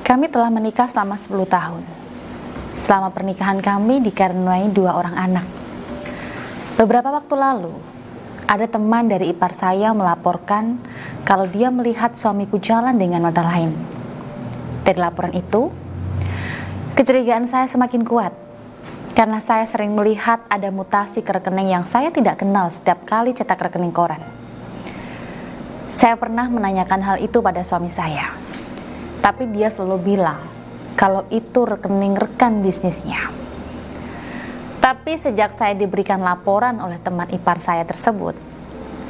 Kami telah menikah selama 10 tahun. Selama pernikahan kami dikaruniai 2 orang anak. Beberapa waktu lalu, ada teman dari ipar saya melaporkan kalau dia melihat suamiku jalan dengan wanita lain. Dari laporan itu, kecurigaan saya semakin kuat karena saya sering melihat ada mutasi ke rekening yang saya tidak kenal setiap kali cetak rekening koran. Saya pernah menanyakan hal itu pada suami saya, tapi dia selalu bilang kalau itu rekening rekan bisnisnya. Tapi sejak saya diberikan laporan oleh teman ipar saya tersebut,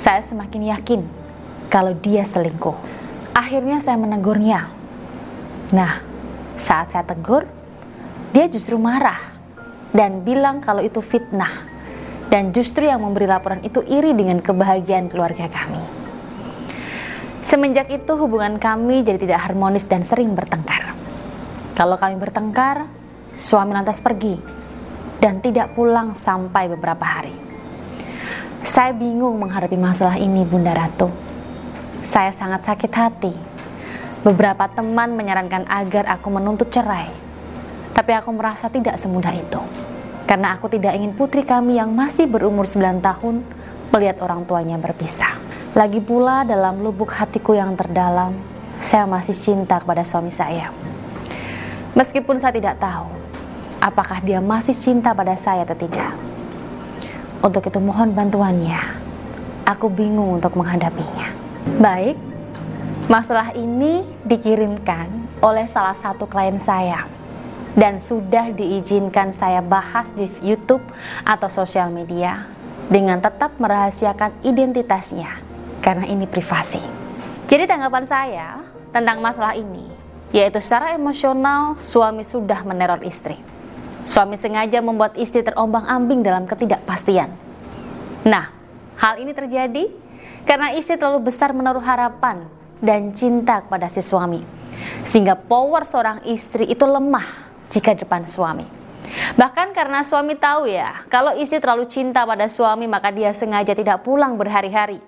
saya semakin yakin kalau dia selingkuh. Akhirnya saya menegurnya. Nah, saat saya tegur, dia justru marah dan bilang kalau itu fitnah, dan justru yang memberi laporan itu iri dengan kebahagiaan keluarga kami. Semenjak itu hubungan kami jadi tidak harmonis dan sering bertengkar. Kalau kami bertengkar, suami lantas pergi dan tidak pulang sampai beberapa hari. Saya bingung menghadapi masalah ini, Bunda Ratu. Saya sangat sakit hati. Beberapa teman menyarankan agar aku menuntut cerai, tapi aku merasa tidak semudah itu. Karena aku tidak ingin putri kami yang masih berumur 9 tahun melihat orang tuanya berpisah. Lagi pula dalam lubuk hatiku yang terdalam, saya masih cinta kepada suami saya. Meskipun saya tidak tahu apakah dia masih cinta pada saya atau tidak. Untuk itu mohon bantuannya. Aku bingung untuk menghadapinya. Baik, masalah ini dikirimkan oleh salah satu klien saya dan sudah diizinkan saya bahas di YouTube atau sosial media dengan tetap merahasiakan identitasnya karena ini privasi. Jadi tanggapan saya tentang masalah ini yaitu secara emosional suami sudah meneror istri. Suami sengaja membuat istri terombang-ambing dalam ketidakpastian. Nah, hal ini terjadi karena istri terlalu besar menaruh harapan dan cinta kepada si suami, sehingga power seorang istri itu lemah jika di depan suami. Bahkan karena suami tahu ya, kalau istri terlalu cinta pada suami maka dia sengaja tidak pulang berhari-hari.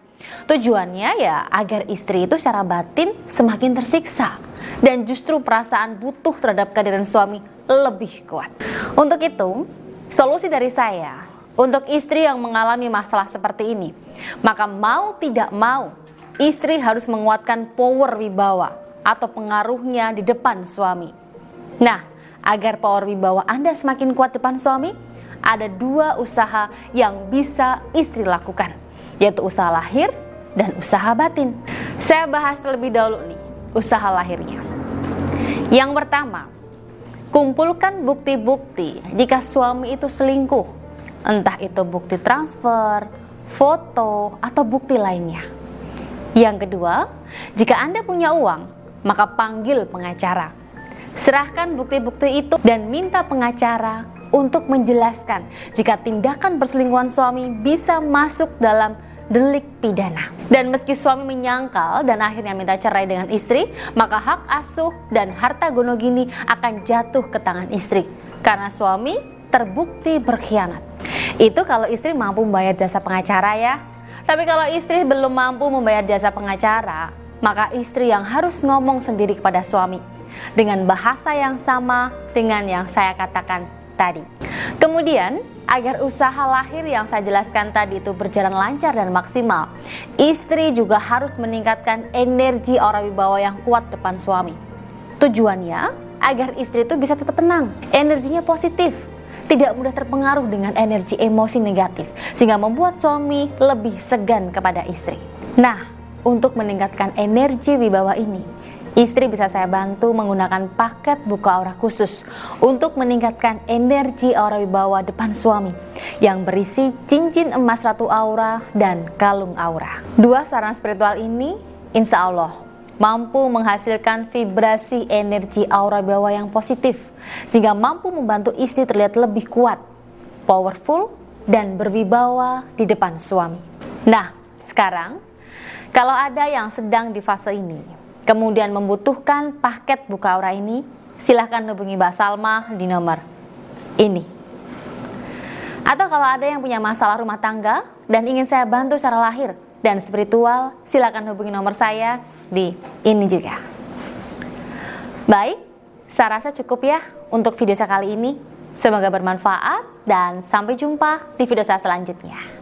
Tujuannya ya agar istri itu secara batin semakin tersiksa dan justru perasaan butuh terhadap kehadiran suami lebih kuat. Untuk itu, solusi dari saya untuk istri yang mengalami masalah seperti ini, maka mau tidak mau istri harus menguatkan power wibawa atau pengaruhnya di depan suami. Nah, agar power wibawa Anda semakin kuat depan suami, ada 2 usaha yang bisa istri lakukan, yaitu usaha lahir dan usaha batin. Saya bahas terlebih dahulu nih, usaha lahirnya. Yang pertama, kumpulkan bukti-bukti jika suami itu selingkuh, entah itu bukti transfer, foto, atau bukti lainnya. Yang kedua, jika Anda punya uang, maka panggil pengacara. Serahkan bukti-bukti itu dan minta pengacara untuk menjelaskan jika tindakan perselingkuhan suami bisa masuk dalam delik pidana. Dan meski suami menyangkal dan akhirnya minta cerai dengan istri, maka hak asuh dan harta gonogini akan jatuh ke tangan istri karena suami terbukti berkhianat. Itu kalau istri mampu membayar jasa pengacara ya. Tapi kalau istri belum mampu membayar jasa pengacara, maka istri yang harus ngomong sendiri kepada suami dengan bahasa yang sama dengan yang saya katakan tadi. Kemudian, agar usaha lahir yang saya jelaskan tadi itu berjalan lancar dan maksimal, istri juga harus meningkatkan energi aura wibawa yang kuat depan suami. Tujuannya agar istri itu bisa tetap tenang, energinya positif, tidak mudah terpengaruh dengan energi emosi negatif, sehingga membuat suami lebih segan kepada istri. Nah, untuk meningkatkan energi wibawa ini, istri bisa saya bantu menggunakan paket buka aura khusus untuk meningkatkan energi aura wibawa depan suami yang berisi cincin emas ratu aura dan kalung aura. 2 sarana spiritual ini insya Allah mampu menghasilkan vibrasi energi aura wibawa yang positif sehingga mampu membantu istri terlihat lebih kuat, powerful, dan berwibawa di depan suami. Nah, sekarang kalau ada yang sedang di fase ini kemudian membutuhkan paket buka aura ini, silahkan hubungi Mbak Salma di nomor ini. Atau kalau ada yang punya masalah rumah tangga dan ingin saya bantu secara lahir dan spiritual, silahkan hubungi nomor saya di ini juga. Baik, Saya rasa cukup ya untuk video saya kali ini. Semoga bermanfaat dan sampai jumpa di video saya selanjutnya.